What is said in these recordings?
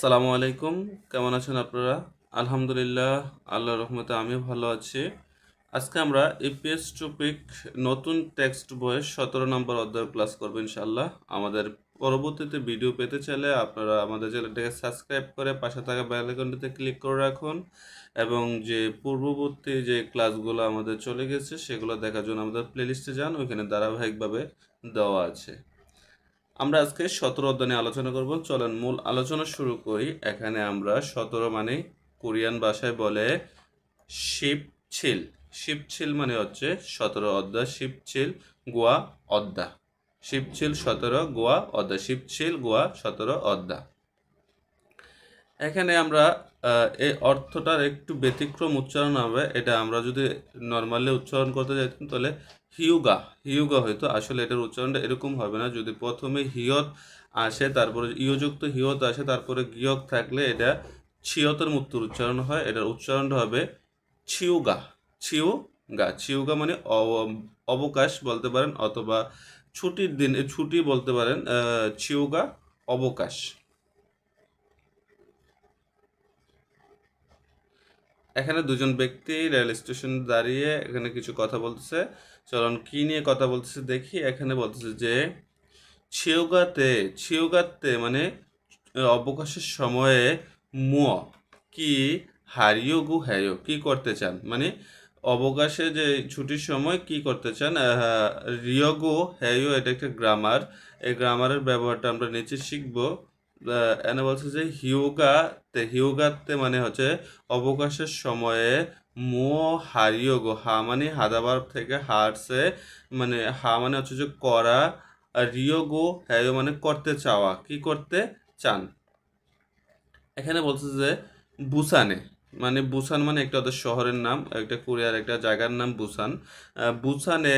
আসসালামু আলাইকুম। কেমন আছেন আপনারা? আলহামদুলিল্লাহ, আল্লাহর রহমতে আমিও ভালো আছি। আজকে আমরা ইপিএস টপিক নতুন টেক্সট বইয়ের 17 নম্বর অধ্যায়ের ক্লাস করব ইনশাআল্লাহ। আমাদের পরবর্তীতে ভিডিও পেতে চাইলে আপনারা আমাদের চ্যানেলটাকে সাবস্ক্রাইব করে পাশে থাকা বেল আইকনটিতে ক্লিক করে রাখুন এবং যে পূর্ববর্তী যে ক্লাসগুলো আমাদের চলে গেছে সেগুলো দেখার জন্য আমাদের প্লেলিস্টে যান, ওইখানে ধারাবাহিকভাবে দেওয়া আছে। আমরা আজকে 17 অধ্যায় নিয়ে আলোচনা করব। চলেন মূল আলোচনা শুরু করি। এখানে আমরা 17 মানে কোরিয়ান ভাষায় বলে শিপছিল। শিপছিল মানে হচ্ছে 17 অধ্যায়, শিপছিল গোয়া অধ্যা। শিপছিল 17 গোয়া অধ্যা, শিপছিল গোয়া 17 অধ্যা। এখানে আমরা এই অর্থটার একটু ব্যতিক্রম উচ্চারণ হবে। এটা আমরা যদি নর্মালি উচ্চারণ করতে যাইতাম তাহলে হিউগা হিউগা হয়তো, আসলে এটার উচ্চারণটা এরকম হবে না। যদি প্রথমে হিয়ত আসে, তারপরে ইয়যুক্ত হিয়ত আসে, তারপরে গিয়ক থাকলে এটা ছিয়তের মুক্তর উচ্চারণ হয়। এটার উচ্চারণটা হবে ছিউগা। ছিউগা ছিউগা মানে অবকাশ বলতে পারেন, অথবা ছুটির দিন ছুটি বলতে পারেন। ছিউগা অবকাশ। এখানে দুজন ব্যক্তি রেল স্টেশনে দাঁড়িয়ে এখানে কিছু কথা বলতেছে। চলুন কি নিয়ে কথা বলতেছে দেখি। এখানে বলতেছে যে ছিওগাতে ছিওগাতে মানে অবকাশের সময়ে মুয় কি হারিয়োগু হ্যায়ো, কি করতে চান, মানে অবকাশে যে ছুটির সময় কি করতে চান। রিয়োগু হ্যায়ো এটা একটা গ্রামার। এই গ্রামারের ব্যবহারটা আমরা নিচে শিখবো। এনে বলছে যে হিউগাতে মানে হচ্ছে অবকাশের সময়ে মো হারিয়োগো, হা মানে হাদাবার থেকে হারছে, মানে হা মানে হচ্ছে যে করা, আর রিয়োগো হ্যায়ো মানে করতে চাওয়া, কি করতে চান। এখানে বলছে যে বুসানে, মানে বুসান মানে একটা ওদের শহরের নাম, একটা কোরিয়ার একটা জায়গার নাম বুসান। বুসানে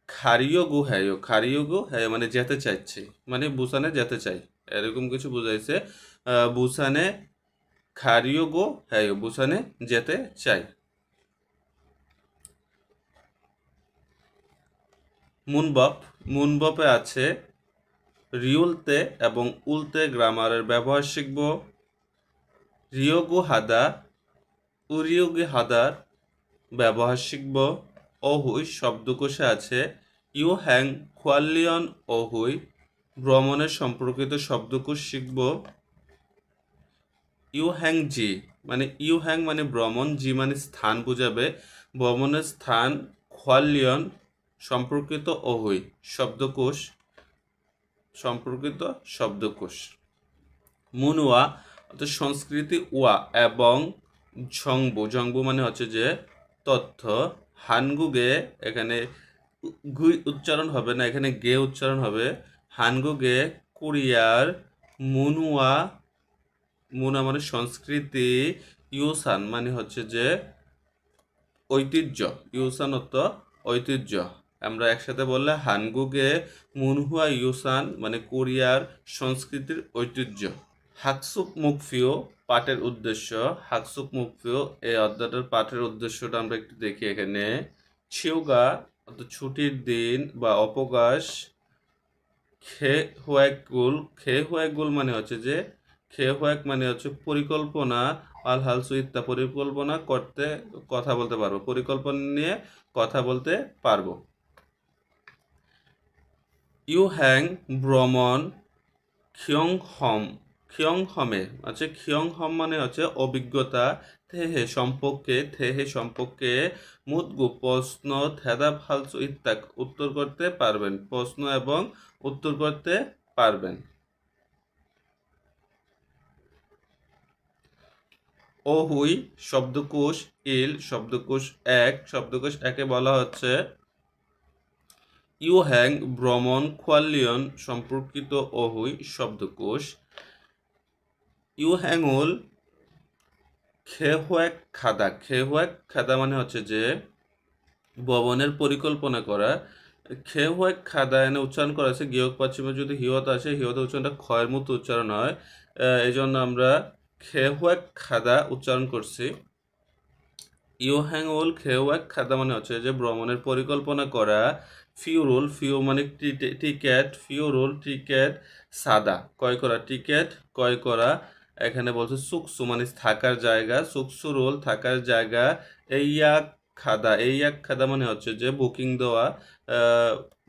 খারিয়োগু হ্যায়ো মানে যেতে চাইছে, মানে বুসানে যেতে চাই, এরকম কিছু বুঝাইছে। বুসানে খারিয়োগো হ্যায়ো, বুসানে যেতে চাই। মুনবপ মুনবপে আছে রিউলতে এবং উলতে গ্রামারের ব্যবহার শিখব। রিয়োগু হাদা উরিয়োগি হাদার ব্যবহার শিখব। অহুই শব্দকোষে আছে ইউ হ্যাং খোয়ালিয়ন অহুই, ভ্রমণের সম্পর্কিত শব্দকোষ শিখব। ইউ হ্যাং জি মানে ইউ হ্যাং মানে ভ্রমণ, জি মানে স্থান বোঝাবে, ভ্রমণের স্থান। খোয়ালিয়ন সম্পর্কিত অহুই শব্দকোষ, সম্পর্কিত শব্দকোষ। মুনুয়া অর্থাৎ সংস্কৃতি, ওয়া এবং জংবু মানে হচ্ছে যে তথ্য। হানগুগে এখানে গুই উচ্চারণ হবে না, এখানে গে উচ্চারণ হবে। হানগুগে কোরিয়ার মুনুয়া, মুনা মানে সংস্কৃতি, ইউসান মানে হচ্ছে যে ঐতিহ্য, ইউসান অর্থ ঐতিহ্য। আমরা একসাথে বললে হানগুগে মুনহুয়া ইউসান মানে কোরিয়ার সংস্কৃতির ঐতিহ্য। হাকসুক মুকফিও পাঠের উদ্দেশ্য। হাকসুক মুকফিও এই অধ্যায়টার পাঠের উদ্দেশ্যটা আমরা একটু দেখি এখানে। ছিউগা অর্থাৎ ছুটির দিন বা অবকাশ। খে হুয়াগুল মানে হচ্ছে যে খে হুয়াক মানে হচ্ছে পরিকল্পনা। আল হালসু ইত্যা পরিকল্পনা করতে, কথা বলতে পারবো, পরিকল্পনা নিয়ে কথা বলতে পারবো। ইউ হ্যাং ভ্রমণ খিয়ংহম খিয়ংহমে আছে। খিয়ংহম মানে হচ্ছে অভিজ্ঞতা। থেহে সম্পর্কে মুদগু প্রশ্ন থেদা ফালসু ইত্যাক উত্তর করতে পারবেন, প্রশ্ন এবং উত্তর করতে পারবেন। অহুই শব্দকোষ ইল শব্দকোষ এক, শব্দকোষ একে বলা হচ্ছে ইউ হ্যাং ভ্রমণ কোয়ালিয়ন সম্পর্কিত অহুই শব্দকোষ। ইউ হ্যাংউল খেহুয়াক খাদা মানে হচ্ছে যে ভবনের পরিকল্পনা করা। খেহুয়াক খাদা এনে উচ্চারণ করা আছে গিয়ক পশ্চিমে, যদি হিয়ত আসে হিয়ত উচ্চারণটা ক্ষয়ের মতো উচ্চারণ হয়, এই জন্য আমরা খেহুয়াক খাদা উচ্চারণ করছি। ইউ হ্যাংউল খেহুয়াক খাদা মানে হচ্ছে যে ভ্রমণের পরিকল্পনা করা। ফিউরুল ফিউ মানে টিকেট, ফিউরুল টিকেট সাদা ক্রয় করা, টিকেট ক্রয় করা। এখানে বলছে সুকসু মানে থাকার জায়গা, সুকসু রোল থাকার জায়গা, এইয়াক খাদা, এইয়াক খাদা মানে হচ্ছে যে বুকিং দেওয়া,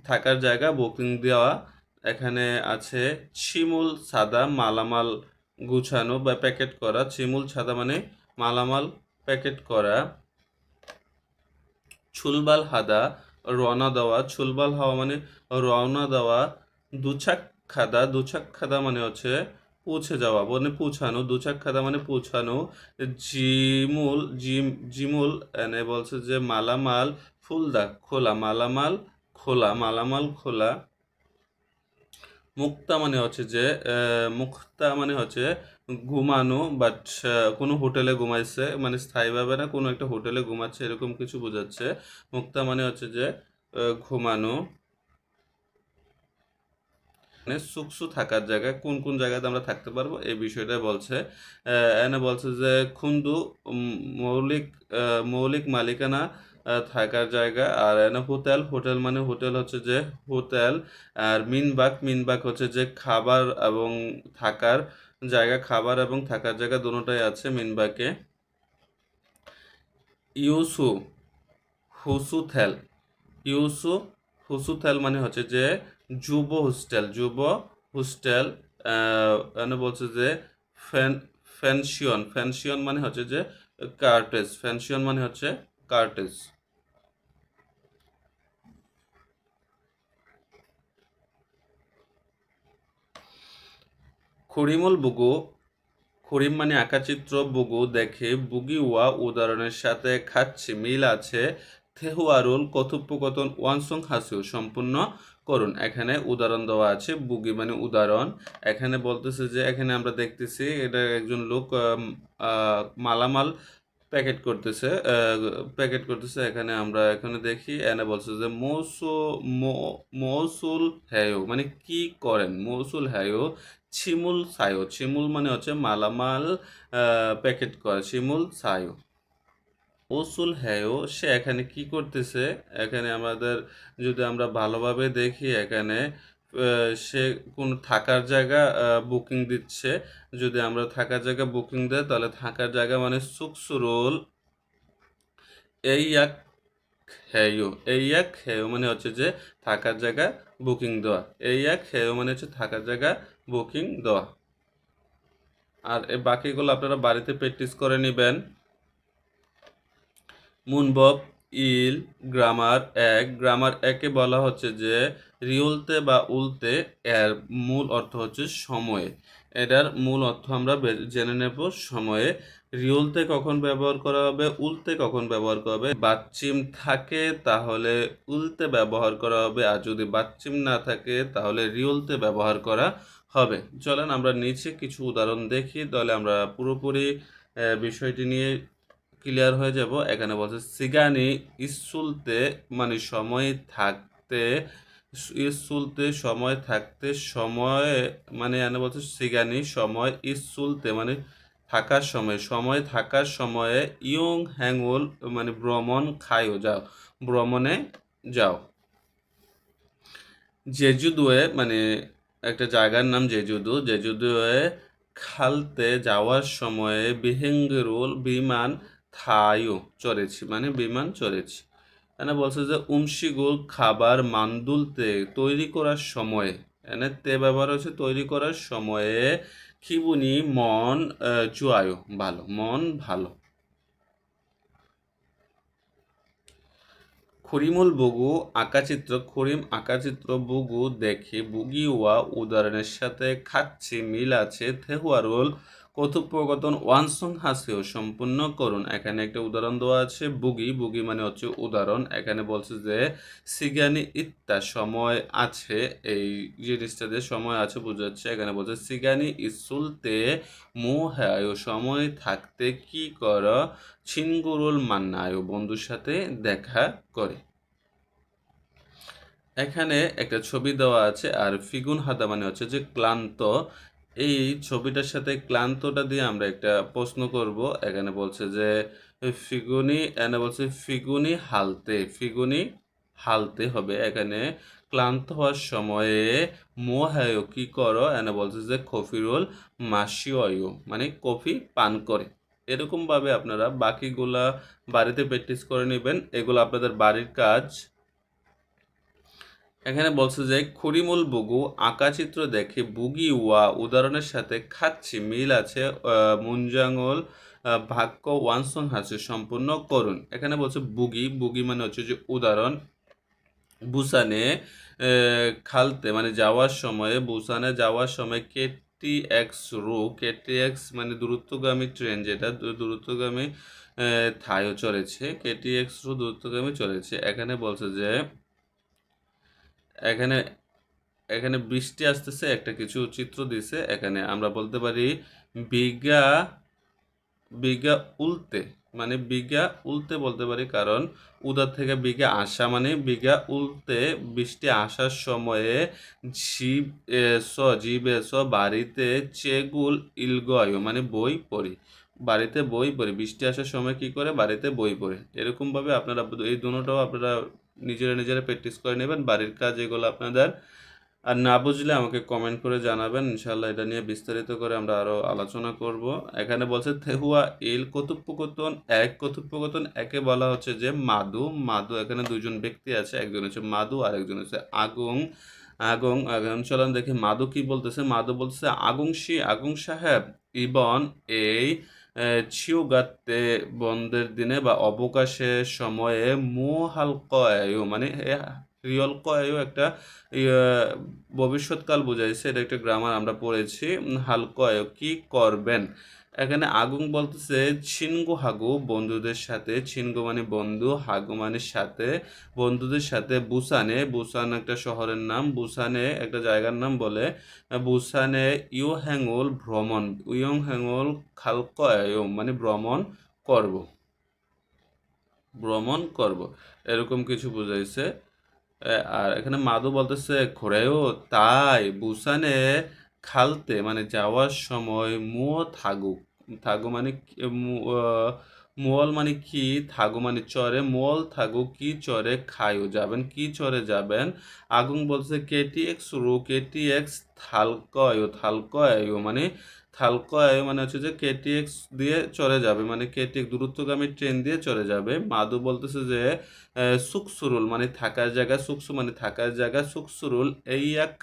থাকার জায়গা বুকিং দেওয়া। এখানে আছে শিমুল সাদা মালামাল গুছানো বা প্যাকেট করা, শিমুল সাদা মানে মালামাল প্যাকেট করা। ছুলবাল হাদা রওনা দেওয়া, ছুলবাল হাওয়া মানে রওনা দেওয়া। দুছাক খাদা, দুছাক খাদা মানে হচ্ছে পৌঁছে যাওয়া মানে পৌঁছানো, দুছাক খাদা মানে পৌঁছানো। জিমুল এনে বলছে যে মালামাল ফুলদা খোলা, মালামাল খোলা, মালামাল খোলা। মুক্তা মানে হচ্ছে যে মুক্তা মানে হচ্ছে ঘুমানো, বাট কোনো হোটেলে ঘুমাইছে মানে স্থায়ীভাবে না, কোনো একটা হোটেলে ঘুমাচ্ছে এরকম কিছু বোঝাচ্ছে। মুক্তা মানে হচ্ছে যে ঘুমানো। মানে সুকসু থাকার জায়গা, কোন কোন জায়গাতে আমরা থাকতে পারবো এই বিষয়টা বলছে। এনে বলছে যে খুন্দু মৌলিক মৌলিক মালিকানা থাকার জায়গা। আর এনে হোটেল, হোটেল মানে হোটেল হচ্ছে যে হোটেল। আর মিনবাগ, মিনবাগ হচ্ছে যে খাবার এবং থাকার জায়গা, খাবার এবং থাকার জায়গা দুটোটাই আছে মিনবাগে। ইউসু হুসুথেল, ইউসু হুসুথেল মানে হচ্ছে যে যুব হোস্টেল, যুব হোস্টেল। এখানে বলছে যে ফ্যান ফ্যানসিয়ন, ফ্যানসিয়ন মানে হচ্ছে যে কার্টেজ, ফ্যানসিয়ন মানে হচ্ছে কার্টেজ। খরিমুল বুগু, খরিম মানে আঁকাচিত্র, বুগু দেখে, বুগি ওয়া উদাহরণের সাথে খাচ্ছে মিল আছে। থেহুয়ারুল কথোপকথন ওয়ানসং হাসিও সম্পূর্ণ করুন। এখানে উদাহরণ দেওয়া আছে, বুগি মানে উদাহরণ। এখানে বলতেছে যে এখানে আমরা দেখতেছি এটা একজন লোক মালামাল প্যাকেট করতেছে, প্যাকেট করতেছে। এখানে আমরা এখানে দেখি এনে বলছে যে মৌসুল হ্যায়ো মানে কি করেন, মৌসুল হ্যায়ো শিমুল সায়ো, শিমুল মানে হচ্ছে মালামাল প্যাকেট করা, শিমুল সায়ো। ওসুল হ্যায়ো সে এখানে কি করতেছে, এখানে আমাদের যদি আমরা ভালোভাবে দেখি এখানে সে কোন থাকার জায়গা বুকিং দিচ্ছে। যদি আমরা থাকার জায়গা বুকিং দেয় তাহলে থাকার জায়গা মানে সুকসুরুল এই এক হেয়ো, এই এক হেয়ো মানে হচ্ছে যে থাকার জায়গা বুকিং দেওয়া, এই এক হেয়ো মানে হচ্ছে থাকার জায়গা বুকিং দেওয়া। আর এই বাকিগুলো আপনারা বাড়িতে প্র্যাকটিস করে নেবেন। মুনবব ইল গ্রামার এক, গ্রামার একে বলা হচ্ছে যে রিউলতে বা উলতে, এর মূল অর্থ হচ্ছে সময়ে। এটার মূল অর্থ আমরা জেনে নেব সময়ে। রিউলতে কখন ব্যবহার করা হবে, উলতে কখন ব্যবহার করা হবে। বাচ্চিম থাকে তাহলে উলতে ব্যবহার করা হবে, আর যদি বাচ্চিম না থাকে তাহলে রিউলতে ব্যবহার করা হবে। চলেন আমরা নিচে কিছু উদাহরণ দেখি, তাহলে আমরা পুরোপুরি বিষয়টি নিয়ে ক্লিয়ার হয়ে যাব। এখানে বলছে সিগানি ইসুলতে মানে সময় থাকতে, ইসুলতে সময় থাকতে, সময় মানে এখানে বলছে সিগানি সময়, ইসুলতে মানে থাকার সময়, সময় থাকার সময়ে ইয়ং হ্যাঙ্গুল মানে ভ্রমণ খায়ও যাও, ভ্রমণে যাও। জেজুদুয়ে মানে একটা জায়গার নাম জেজুদু, জেজুদুয়ে খালতে যাওয়ার সময়ে বিহেঙ্গেরুল বিমান থায়ু চড়েছি মানে বিমান চড়েছি। এখানে বলছে যে উমশিগুল খাবার মান্দুলতে তৈরি করার সময়ে, এখানে তে ব্যবহার হচ্ছে তৈরি করার সময়ে। খিবুনি মন জুয়ায়ু ভালো, মন ভালো। খরিমুল বুগু আঁকাচিত্র, খরিম আঁকাচিত্র, বুগু দেখে, বুগি ওয়া উদাহরণের সাথে খাচ্ছি মিল আছে। থেহুয়ারুল কথোপকথন ওয়ানসং হাসিও সম্পূর্ণ করুন। এখানে একটা উদাহরণ দেওয়া আছে, বুগি, বুগি মানে হচ্ছে উদাহরণ। এখানে বলছে যে সিগানি ইত্তা সময় আছে, এই জিনিসটা যে সময় আছে বোঝাচ্ছে। এখানে বলছে সিগানি ইসুলতে মোহায় সময় থাকতে কি কর, ছিনগুরুল মান্নায় বন্ধুর সাথে দেখা করে। এখানে একটা ছবি দেওয়া আছে, আর ফিগুন হাদা মানে হচ্ছে যে ক্লান্ত। এই ছবিটার সাথে ক্লান্তটা দিয়ে আমরা একটা প্রশ্ন করব। এখানে বলছে যে ফিগুনি, এনে বলছে ফিগুনি হালতে, ফিগুনি হালতে হবে। এখানে ক্লান্ত হওয়ার সময়ে মোহায় কি করো, এনে বলছে যে কফিরুল মাসিওয়ু মানে কফি পান করে। এরকমভাবে আপনারা বাকিগুলা বাড়িতে প্র্যাকটিস করে নেবেন। এগুলো আপনাদের বাড়ির কাজ। এখানে বলছে যে খড়িমুল বুগু আঁকাচিত্র দেখে বুগি ওয়া উদাহরণের সাথে খাচ্ছি মিল আছে, মুঞ্জাঙ্গল বাক্য ওয়ানসং হাসে সম্পূর্ণ করুন। এখানে বলছে বুগি, বুগি মানে হচ্ছে যে উদাহরণ। বুসানে খালতে মানে যাওয়ার সময়ে, বুসানে যাওয়ার সময় কেটিএক্স মানে দূরত্বগামী ট্রেন, যেটা দূরত্বগামী থাইও চলেছে, কেটিএক্স রু দূরত্বগামী চলেছে। এখানে বলছে যে এখানে এখানে বৃষ্টি আসতেছে, একটা কিছু চিত্র দিছে। এখানে আমরা বলতে পারি বিঘা বিঘা উল্তে, মানে বিঘা উল্তে বলতে পারি, কারণ উদার থেকে বিঘা আসা মানে বিঘা উল্তে বৃষ্টি আসার সময়ে জীব জীব বাড়িতে চেগুল ইলগয় মানে বই পড়ি, বাড়িতে বই পড়ি। বৃষ্টি আসার সময় কি করে, বাড়িতে বই পড়ে। এরকমভাবে আপনারা এই দুটোটাও আপনারা নিজেরা নিজেরা প্র্যাকটিস করে নেবেন, বাড়ির কাজ এগুলো আপনাদের। আর না বুঝলে আমাকে কমেন্ট করে জানাবেন, ইনশাল্লাহ এটা নিয়ে বিস্তারিত করে আমরা আরো আলোচনা করব। এখানে বলছে থেহুয়া ইল কথোপকথন এক, কথোপকথন একে বলা হচ্ছে যে মাদু। মাদু এখানে দুইজন ব্যক্তি আছে, একজন হচ্ছে মাদু আর একজন হচ্ছে আগুং। আগুং আগুন চলেন দেখি মাদু কি বলতেছে। মাদু বলতেছে আগুং সাহেব ইবন এই চিউগাতে বন্ধের দিনে বা অবকাশের সময়ে হালকয় মানে রিয়ল কয়ও একটা ভবিষ্যৎকাল বোঝাইছে, এটা একটা গ্রামার আমরা পড়েছি। হালকয় কি করবেন। এখানে আগুন বলতেছে ছিনগু হাগু বন্ধুদের সাথে, ছিনগু মানে বন্ধু, হাগু মানে সাথে, বন্ধুদের সাথে বুসানে, বুসান একটা শহরের নাম, বুসানে একটা জায়গার নাম বলে, বুসানে ইউ হ্যাঙ্গুল ভ্রমণ, ইয়ং হ্যাঙ্গুল খালকয় মানে করব ভ্রমণ করব, এরকম কিছু বুঝাইছে। আর এখানে মাদু বলতেছে ঘোরেও তাই বুসানে খালতে মানে যাওয়ার সময় থাগু, থাগু মানে মোল মানে কি, থাগু মানে চরে, মোল থাগু কি চরে খায়ও যাবেন, কি চরে যাবেন। আগুন বলছে কেটিএক্স থালকয় মানে থালকয় মানে হচ্ছে যে কেটিএক্স দিয়ে চলে যাবে, মানে কেটিএক্স দূরত্বগামী ট্রেন দিয়ে চলে যাবে। মাদু বলতেছে যে সুকসুরুল মানে থাকার জায়গা, সুকসু মানে থাকার জায়গা, সুকসুরুল এই এক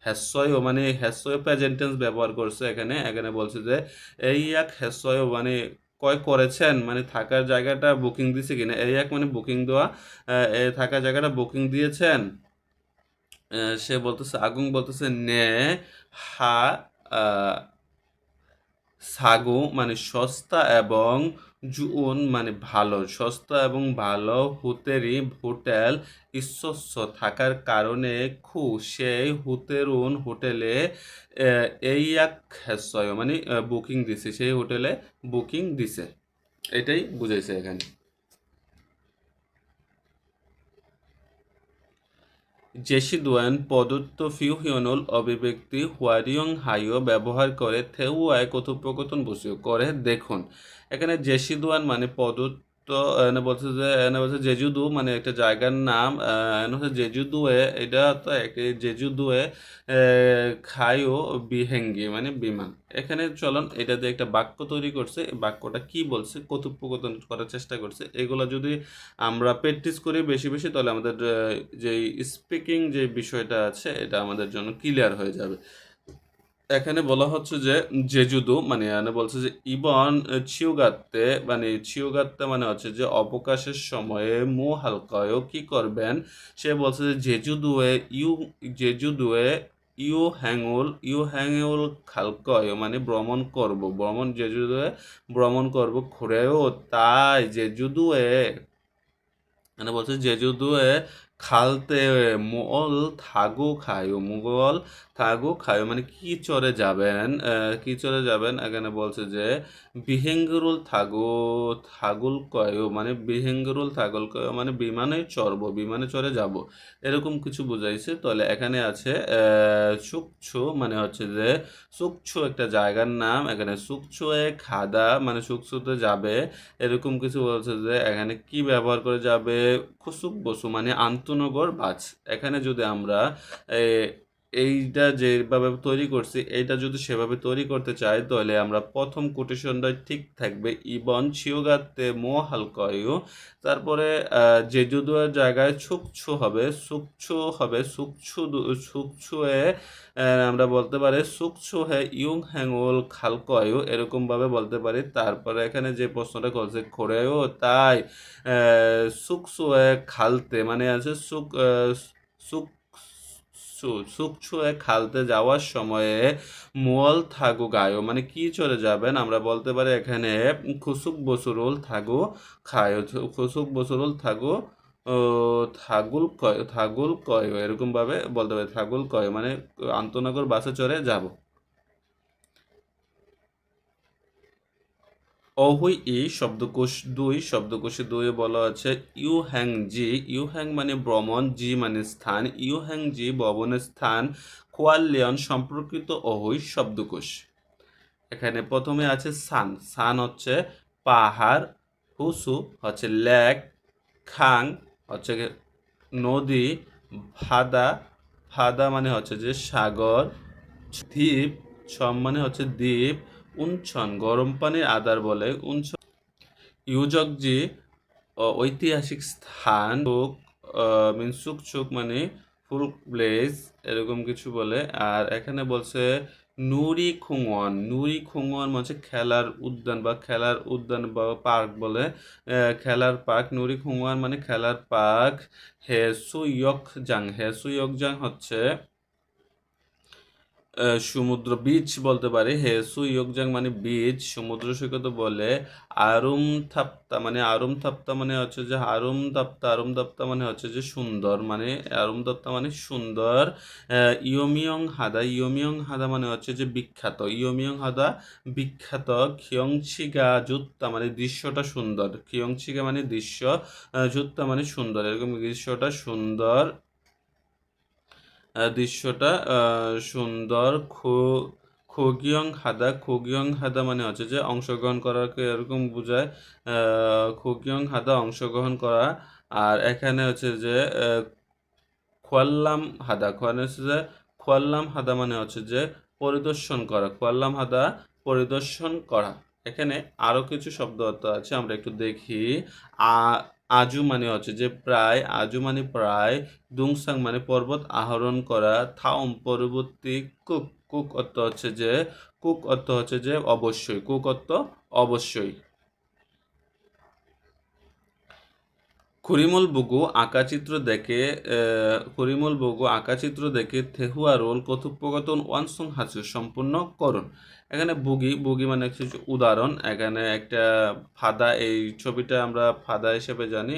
হ্যাসয় মানে হ্যাসয় প্রেজেন্ট টেন্স ব্যবহার করছে এখানে। এখানে বলছে যে এই এক হ্যাসয় মানে কয় করেছেন মানে থাকার জায়গাটা বুকিং দিছে কিনা, এই এক মানে বুকিং দেওয়া, থাকার জায়গাটা বুকিং দিয়েছেন। সে বলতেছে আগুন বলতেছে নে হা সাগু মানে সস্তা এবং জুউন মানে ভালো, সস্তা এবং ভালো, হুতেরি হোটেল ইস্বস্য থাকার কারণে খু সেই হুতেরুন হোটেলে এই এক হ্যাসয় মানে বুকিং দিছে, সেই হোটেলে বুকিং দিছে, এটাই বুঝাইছে এখানে। জেসিডুয়ান প্রদত্ত ফিউহিয়নুল অভিব্যক্তি হোয়ারিয়ং হাইও ব্যবহার করে থেউয়ায় কথোপকথন বসিও করে দেখুন। এখানে জেসিডুয়ান মানে প্রদত্ত, বলছে যে জেজুদু মানে একটা জায়গার নাম, হচ্ছে জেজুদুয়ে, এটা তো জেজুদুয়ে খাইও বিহেঙ্গি মানে বিমান। এখানে চলুন এটা দিয়ে একটা বাক্য তৈরি করছে, বাক্যটা কি বলছে, কথোপকথন করার চেষ্টা করছে। এগুলো যদি আমরা প্র্যাকটিস করি বেশি বেশি, তাহলে আমাদের যে স্পিকিং যে বিষয়টা আছে এটা আমাদের জন্য ক্লিয়ার হয়ে যাবে। এখানে বলা হচ্ছে যে জেজুদু মানে বলছে যে ইবন চিউগাত্তে মানে হচ্ছে যে অবকাশের সময়ে হালকায়ও কি করবেন। সে বলছে যে জেজুদুয়ে ইউ হ্যাঙ্গুল খালকয় মানে জেজুদুয়ে ভ্রমণ করব, ঘুরেও তাই জেজুদুয়ে বলছে জেজুদুয়ে খালতে মুগল থাগু খায়ো মানে কি চরে যাবেন, কি চরে যাবেন। এখানে বলছে যে বিহেঙ্গরুল থাগুল কয়ো মানে বিহেঙ্গরুল থাগুল কয়ো মানে বিমানে চড়ে যাব, এরকম কিছু বুঝাইছে। তাহলে এখানে আছে সুকছু মানে হচ্ছে যে সুকছু একটা জায়গার নাম, এখানে সুকছুয়ে খাদা মানে সুকছুতে যাবে, এরকম কিছু বলছে। যে এখানে কি ব্যবহার করে যাবে, খুসুক বসু মানে আন্তনগর বাস। এখানে যদি আমরা এ এইটা যেভাবে তৈরি করছি এইটা যদি সেভাবে তৈরি করতে চাই তাহলে আমরা প্রথম কোটেশনটা ঠিক থাকবে ইবন চিওগাতে মো হালকয়ু, তারপরে জেজুদুয়ের জায়গায় সুকছু হবে, সুকছুয়ে আমরা বলতে পারি সুকছু হে ইউং হ্যাঙ্গুল খালকয়ু, এরকমভাবে বলতে পারি। তারপরে এখানে যে প্রশ্নটা করছে খোরেও তাই সুকছুয়ে খালতে মানে আছে সুক সুকছুয়ে খালতে যাওয়ার সময়ে মোয়াল থাগু গায়ো মানে কি চলে যাবেন, আমরা বলতে পারি এখানে খুসুক বসুরুল থাগু খায়ো, খুসুক বসুরুল থাগু ও থাগুল কয় এরকম ভাবে বলতে পারি, থাগুল কয় মানে আন্তনগর বাসে চড়ে যাব। অহুই শব্দকোষ ২, শব্দকোষে ২ বলা আছে ইউ হ্যাং জি, ইউ হ্যাং মানে ভ্রমণ, জি মানে স্থান, ইউ হ্যাং জি ভবনের স্থান, কোয়ালিয়ন সম্পর্কিত অহুই শব্দকোষ। এখানে প্রথমে আছে সান, সান হচ্ছে পাহাড়, হুসু হচ্ছে লেক, খাং হচ্ছে নদী, ফাদা, ফাদা মানে হচ্ছে যে সাগর, দ্বীপ, ছম মানে হচ্ছে দ্বীপ, উনছন গরম পানির আদার বলে, উনছন ইউজকজি ঐতিহাসিক স্থান, মিনসুকচুক মানে ফুল প্লেস এরকম কিছু বলে। আর এখানে বলছে নুরি খুংওয়ান, নুরি খুংওয়ান মানে খেলার উদ্যান বা খেলার উদ্যান বা পার্ক বলে, খেলার পার্ক, নুরি খুংওয়ান মানে খেলার পার্ক। হেসু ইয়কজাং হচ্ছে সমুদ্র বিচ বলতে পারি, হেসু ইয়কজাং মানে বিচ সমুদ্র সৈকত বলে। আরুম থাপ্তা মানে হচ্ছে যে আরুম তাপ্তা মানে হচ্ছে যে সুন্দর, মানে আরুম তাপ্তা মানে সুন্দর। ইয়মিয়ং হাদা মানে হচ্ছে যে বিখ্যাত, ইয়মিয়ং হাদা বিখ্যাত। খিয়ংছিগা জুত্তা মানে দৃশ্যটা সুন্দর, খিয়ংছিগা মানে দৃশ্য, জুত্তা মানে সুন্দর, এরকম দৃশ্যটা সুন্দর, দৃশ্যটা সুন্দর। খোগিয়ং হাদা মানে হচ্ছে যে অংশগ্রহণ করাকে এরকম বোঝায়, খোগিয়ং হাদা অংশগ্রহণ করা। আর এখানে হচ্ছে যে খোয়াল্লাম হাদা মানে হচ্ছে যে পরিদর্শন করা, খোয়াল্লাম হাদা পরিদর্শন করা। এখানে আরো কিছু শব্দ অর্থ আছে, আমরা একটু দেখি। আ আজু মানে হচ্ছে যে প্রায়, আজু মানে প্রায়, দুংসাং মানে পর্বত আরোহণ করা, থাওম পরবর্তী, কুক অর্থ হচ্ছে যে অবশ্যই, কুক অর্থ অবশ্যই। কুরিমল বগু আঁকাচিত্র দেখে থেহুয়া রোল কথোপকথন ওয়ানসং হাসু সম্পূর্ণ করুন। এখানে বুগি মানে হচ্ছে উদাহরণ, এখানে একটা ফাদা, এই ছবিটা আমরা ফাদা হিসেবে জানি,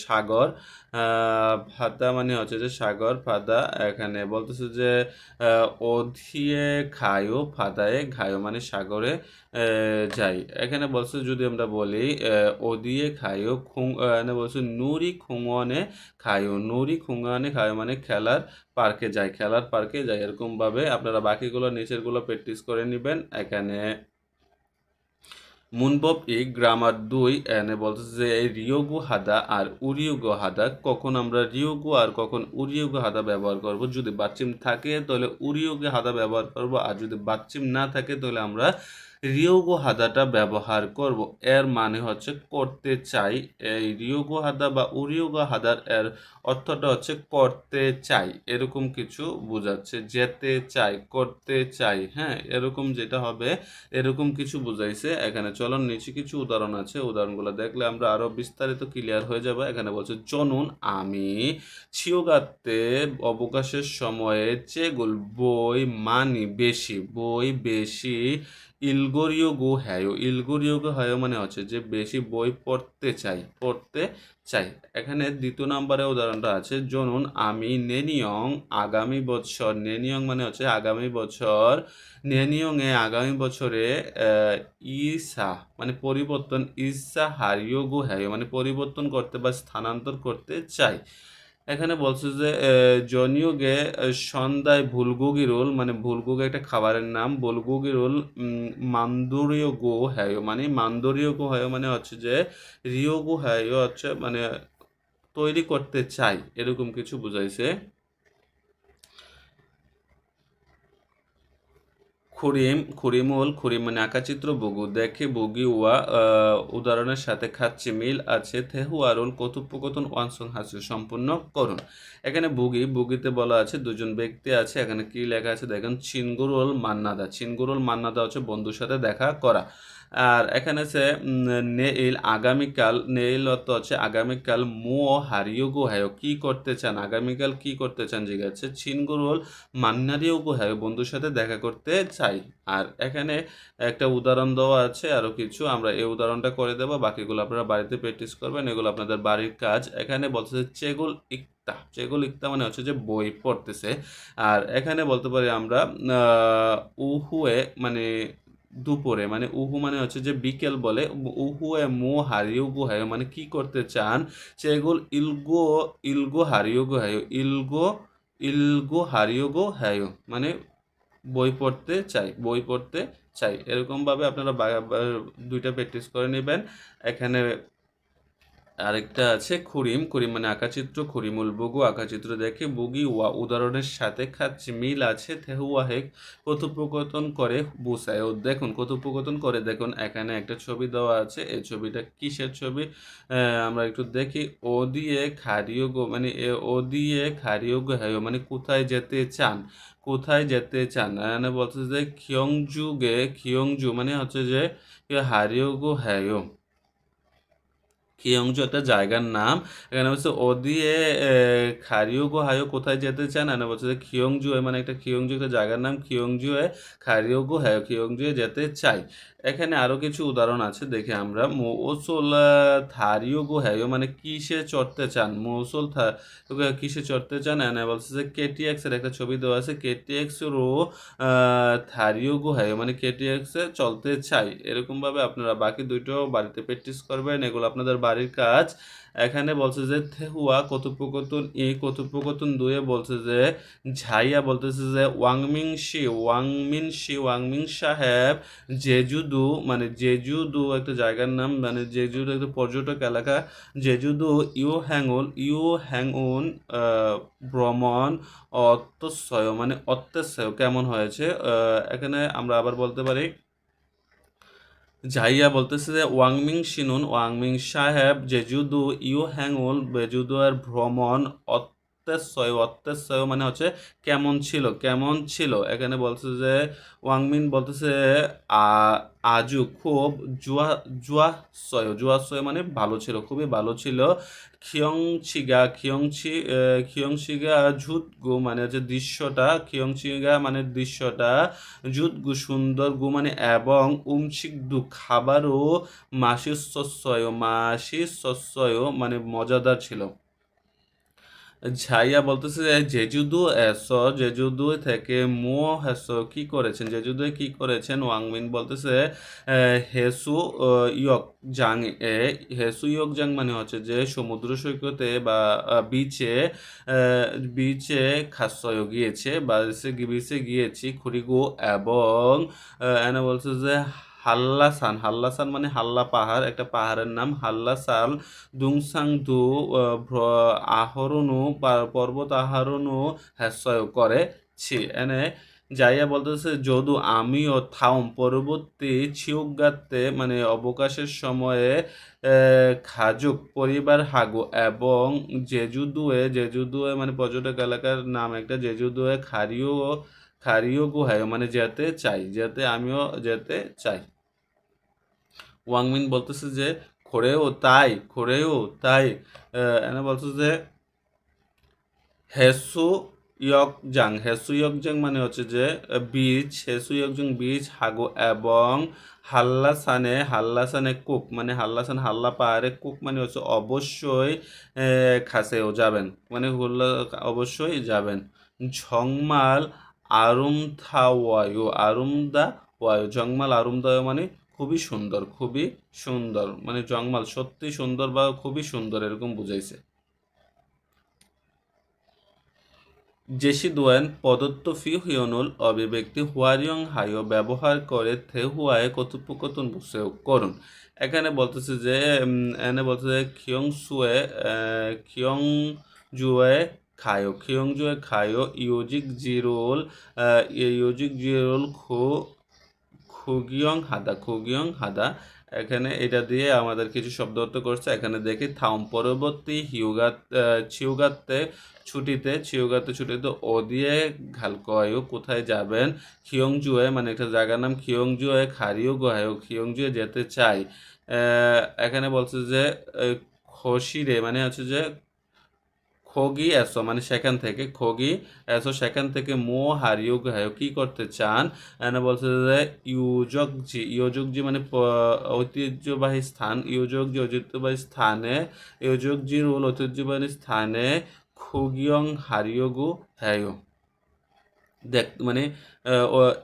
সাগর, ফাদা মানে হচ্ছে যে সাগর, ফাদা। এখানে বলতেছে যে অধিয়ে খায়ো ফাদায়ে ঘায়ো মানে সাগরে যাই। এখানে বলছে যদি আমরা বলি ওদিয়ে খায়ো এখানে বলছে নুরি খুংওয়ানে খায়ো মানে খেলার পার্কে যাই, খেলার পার্কে যাই। এরকমভাবে আপনারা বাকিগুলো নিচেরগুলো প্র্যাকটিস করে নেবেন। এখানে মুনবব গ্রামার ২ এনে বলতেছে যে এই রিয়োগু হাদা আর উরিয়োগু হাদা, কখন আমরা রিয়োগু আর কখন উরিয়োগু হাদা ব্যবহার করব। যদি বাচ্চিম থাকে তাহলে উরিয়োগু হাদা ব্যবহার করব, আর যদি বাচ্চিম না থাকে তাহলে আমরা রিয়োগু হাদাটা ব্যবহার করব। এর মানে হচ্ছে করতে চাই, এই রিয়োগু হাদা বা উরিয়োগু হাদার এর অর্থটা হচ্ছে করতে চাই, এরকম কিছু বোঝাচ্ছে, যেতে চাই, করতে চাই, হ্যাঁ এরকম যেটা হবে এরকম কিছু বুঝাইছে। এখানে চলুন নিচে কিছু উদাহরণ আছে, উদাহরণগুলো দেখলে আমরা আরো বিস্তারিত ক্লিয়ার হয়ে যাবে। এখানে বলছে জনুন আমি চিওগাতে অবকাশের সময়ে চেগুল বই মানি বেশি, বই বেশি, ইলগোরিয়োগো হ্যায়ো মানে হচ্ছে যে বেশি বই পড়তে চাই। এখানে দ্বিতীয় নম্বরে উদাহরণটা আছে জনুন আমি নেনিয়ং আগামী বছর, নেনিয়ং মানে হচ্ছে আগামী বছর, নেনিয়ংয়ে আগামী বছরে ইসা মানে পরিবর্তন, ইসা হারিয়োগু হ্যায়ো মানে পরিবর্তন করতে বা স্থানান্তর করতে চাই। এখানে বলছে যে জনিয়োগে সন্ধ্যায় ভুলগুগি রোল মানে ভুলগুগি একটা খাবারের নাম, বুলগুগি রোল মান্দুরিয় গো হ্যায়ো মানে মান্দুরিয় গো হ্যায়ো মানে হচ্ছে যে রিয়োগু হ্যায়ো হচ্ছে মানে তৈরি করতে চাই, এরকম কিছু বুঝাইছে। খুরিম মানে আঁকাচিত্র, বগু দেখে বগি ওয়া উদাহরণের সাথে খাচ্ছি মিল আছে, থেহু আরুল কথোপকথন ওয়ানসং হাসি সম্পূর্ণ করুন। এখানে বুগিতে বলা আছে দুজন ব্যক্তি আছে, এখানে কি লেখা আছে দেখেন, চিনগুরুল মান্নাদা হচ্ছে বন্ধুর সাথে দেখা করা। আর এখানে আছে নেইল অর্থ হচ্ছে আগামীকাল, মো হারিয়োগো হ্যায় কি করতে চান, আগামীকাল কি করতে চান জিজ্ঞাসা, চিনগুরুল মান্নারিয়োগো হ্যায় বন্ধুর সাথে দেখা করতে চাই। আর এখানে একটা উদাহরণ দেওয়া আছে আরো কিছু, আমরা এই উদাহরণটা করে দেবো, বাকিগুলো আপনারা বাড়িতে প্র্যাকটিস করবেন, এগুলো আপনাদের বাড়ির কাজ। এখানে বলতেছে চেগুল ইকতা মানে হচ্ছে যে বই পড়তেছে। আর এখানে বলতে পারি আমরা উহুয়ে মানে দুপুরে, মানে উহু মানে হচ্ছে যে বিকেল বলে, উহুয়ে মো হারিয়োগো হ্যায় মানে কি করতে চান, চেগুল ইলগো হারিয়োগো হ্যায় ইলগো হারিয়োগো হ্যায় মানে বই পড়তে চাই। এরকমভাবে আপনারা দুইটা প্র্যাকটিস করে নেবেন। এখানে আরেকটা আছে খুরিম মানে আঁকাচিত্র, খুরিমুল বগু আঁকাচিত্র দেখে বুগি ওয়া উদাহরণের সাথে খাচ্ছে মিল আছে, থেহুয়া হেক কথোপকথন করে বুসায়। ও দেখুন কথোপকথন করে, দেখুন এখানে একটা ছবি দেওয়া আছে, এই ছবিটা কিসের ছবি আমরা একটু দেখি। ও দিয়ে খারিয়োগো হ্যায় মানে কোথায় যেতে চান, মানে বলছে যে খিয়ংজু মানে হচ্ছে যে হারিয়োগো হ্যায়, কিয়ংজু একটা জায়গার নাম। এখানে হচ্ছে ওদিয়ে খারিয়োগো হায়ো কোথায় যেতে চান, এখানে বলছে যে খিয়ংজুয়ে মানে একটা খিয়ংজু একটা জায়গার নাম, খিয়ংজুয়ে খারিয়োগো হায়ো খিয়ংজুয়ে যেতে চাই। এখানে আরো কিছু উদাহরণ আছে দেখে আমরা, মৌসুল থারিয়োগো হায়ো মানে কিসে চড়তে চান, কিসে চড়তে চান, এখানে বলছে যে কেটিএক্স এর একটা ছবি দেওয়া আছে, কেটিএক্স রো থারিয়োগো হায়ো মানে কেটিএক্স এ চলতে চাই। এরকম ভাবে আপনারা বাকি দুইটাও বাড়িতে প্র্যাকটিস করবেন, এগুলো আপনাদের বাড়ির কাজ। এখানে বলছে যে থেহুয়া কথোপকথন দুয়ে বলছে যে ঝাইয়া বলতেছে যে ওয়াংমিন সাহেব জেজুদু একটা জায়গার নাম, মানে জেজুদু একটা পর্যটক এলাকা, জেজুদু ইউ হ্যাংউন ভ্রমণ অত্যশ্চয় কেমন হয়েছে। এখানে আমরা আবার বলতে পারি, ঝাইয়া বলতেছে যে ওয়াংমিং সাহেব জেজুদু ইউ হ্যাংউল জেজুদুয়ের ভ্রমণ অত্যশ্চয় মানে হচ্ছে কেমন ছিল। এখানে বলছে যে ওয়াংমিন বলতেছে আ আজু খুব জুয়াশয় মানে ভালো ছিল, খুবই ভালো ছিল। খিয়ংছিগা ঝুতগু মানে হচ্ছে দৃশ্যটা, খিয়ংছিগা মানে দৃশ্যটা, জুতগু সুন্দর, গু মানে এবং, উমছিকদু খাবারও, মাসি শস্যয় মানে মজাদার ছিল। ঝাইয়া বলতেছে যে জেজুদু থেকে কি করেছেন, জেজুদুয়ে কি করেছেন। ওয়াংমিন বলতেছে হেসু ইয়ক জাং এ হেসু ইয়ক জাং মানে হচ্ছে যে সমুদ্র সৈকতে বা বিচে খাসয় গিয়েছে বা বিচে গিয়েছি, খুরিগু এবং এনে বলছে যে হাল্লাসান মানে হাল্লা পাহাড়, একটা পাহাড়ের নাম হাল্লাসাল, দুংসাং দু পর্বত আহরণও হ্যাসয় করেছি। এনে যাইয়া বলতেছে যদু আমিও পরবর্তী ছিউগাতে মানে অবকাশের সময়ে খাজুক পরিবার হাগু এবং জেজুদুয়ে মানে পর্যটক এলাকার নাম একটা, জেজুদুয়ে খারিও গুহায় মানে আমিও যেতে চাই। ওয়াংমিন বলতেছে যে খোরেও তাই এনে বলতেছে যে হেসু ইয়কজাং মানে হচ্ছে যে হেসু ইয়কজাং বীচ হাগো এবং হাল্লাসানে কুক মানে হাল্লা পাহাড়ে কুক মানে হচ্ছে অবশ্যই খাসেও যাবেন, মানে অবশ্যই যাবেন। ঝংমাল আরুমদা ওয়ায়ু জংমাল আরুমদায় মানে খুবই সুন্দর মানে জংমাল সত্যি সুন্দর বা খুবই সুন্দর এরকম বুঝাইছে। জেসি দোয়েন প্রদত্ত ফিহিয়নুল অভিব্যক্তি হুয়ারিয়ং হাইও ব্যবহার করে থে হুয়ায়ে কথোপকথন বুঝেও করুন। এখানে বলতেছে যে এখানে বলতেছে খিয়ং জুয়ে খায়ো ইউজিক জিরোল খুগিয়ং হাদা। এখানে এটা দিয়ে আমাদের কিছু শব্দ অর্থ করছে। এখানে দেখি থাম পরবর্তী ছিউগাতে ছুটিতে ও দিয়ে ঘালকয়ু কোথায় যাবেন। খিয়ংজুয়ে মানে একটা জায়গার নাম খিয়ংজুয়ে খারিও গোহায়ু খিয়ংজুয়ে যেতে চাই। এখানে বলছে যে খসিরে মানে হচ্ছে যে খগি এসো মানে সেখান থেকে খগি এসো সেখান থেকে মো হারিও হায়ো কি করতে চান। এখানে বলছে যে ইয়োজকজি মানে ঐতিহ্যবাহী স্থান ইয়োজকজির হল ঐতিহ্যবাহী স্থানে খুগিয়ং হারিয়োগু হ্যায়ো দেখ মানে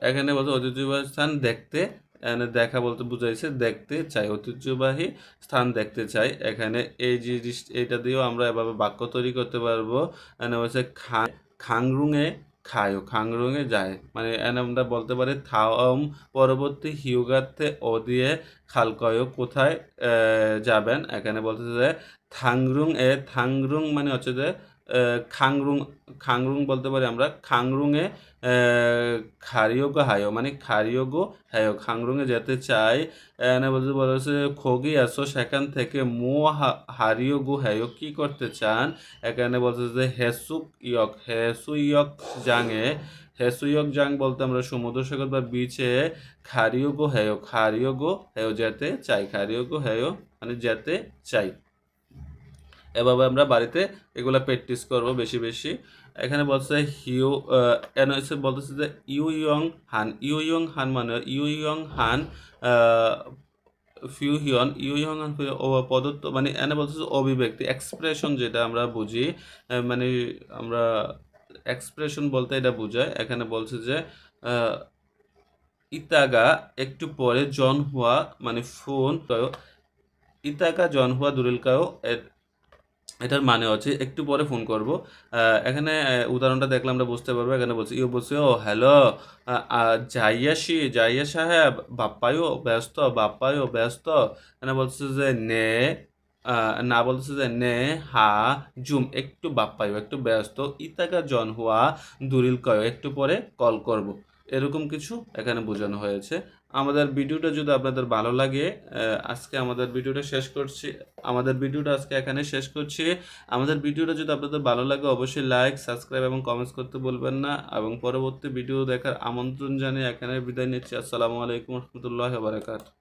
এখানে বলতে ঐতিহ্যবাহী স্থান দেখতে এখানে দেখা বলতে বুঝাইছে দেখতে চাই ঐতিহ্যবাহী স্থান দেখতে চাই। এখানে এই জিনিস এটা দিয়েও আমরা এভাবে বাক্য তৈরি করতে পারবো। এখানে বলছে খাংরুঙে যায় মানে এখানে আমরা বলতে পারি থাম পরবর্তী হিউগাতে ও দিয়ে খালকয় কোথায় যাবেন। এখানে বলতেছে যে থাংরুং মানে হচ্ছে যে খাংরুং খাংরুং বলতে পারি আমরা খাংরুঙে খারিয়োগো হায়ো মানে খারিয়োগো হায়ো খাংরুঙে যেতে চাই। এখানে বলতে বলেছে খগি আসো সেখান থেকে মো হারিয়োগো হায়ো কি করতে চান। এখানে বলছে যে হেসুইয়ক জাং বলতে আমরা সমুদ্র সৈকত বা বিচে খারিয়োগো হেয়ো যেতে চাই মানে যেতে চাই। এভাবে আমরা বাড়িতে এগুলা প্র্যাকটিস করবো বেশি বেশি। এখানে বলছে বলতেছে যে ইউ হান মানে ইউ ইয়ং হান প্রদত্ত মানে এনে বলতেছে অভিব্যক্তি এক্সপ্রেশন যেটা আমরা বুঝি মানে আমরা এক্সপ্রেশন বলতে এটা বোঝায়। এখানে বলছে যে ইতাগা একটু পরে জন হুয়া মানে ফোন ইতাগা জন হুয়া দুরিলকাও এটার মানে হচ্ছে একটু পরে ফোন করব। এখানে উদাহরণটা দেখলে আমরা বুঝতে পারবো। এখানে বলছে বলছে ও হ্যালো জাইয়া সাহেব বাপ্পায়ও ব্যস্ত। এখানে বলছে যে না বলছে যে নে হা জুম একটু বাপ্পায়ও একটু ব্যস্ত ইতাকা জন হুয়া দুরিল কয় একটু পরে কল করব। এরকম কিছু এখানে বোঝানো হয়েছে। আমাদের ভিডিওটা যদি আপনাদের ভালো লাগে আজকে আমাদের ভিডিওটা আজকে এখানে শেষ করছি। আমাদের ভিডিওটা যদি আপনাদের ভালো লাগে অবশ্যই লাইক সাবস্ক্রাইব এবং কমেন্টস করতে বলবেন না এবং পরবর্তী ভিডিও দেখার আমন্ত্রণ জানিয়ে এখানে বিদায় নিচ্ছি। আসসালামু আলাইকুম রহমতুল্লাহি ওয়া বারাকাতুহু।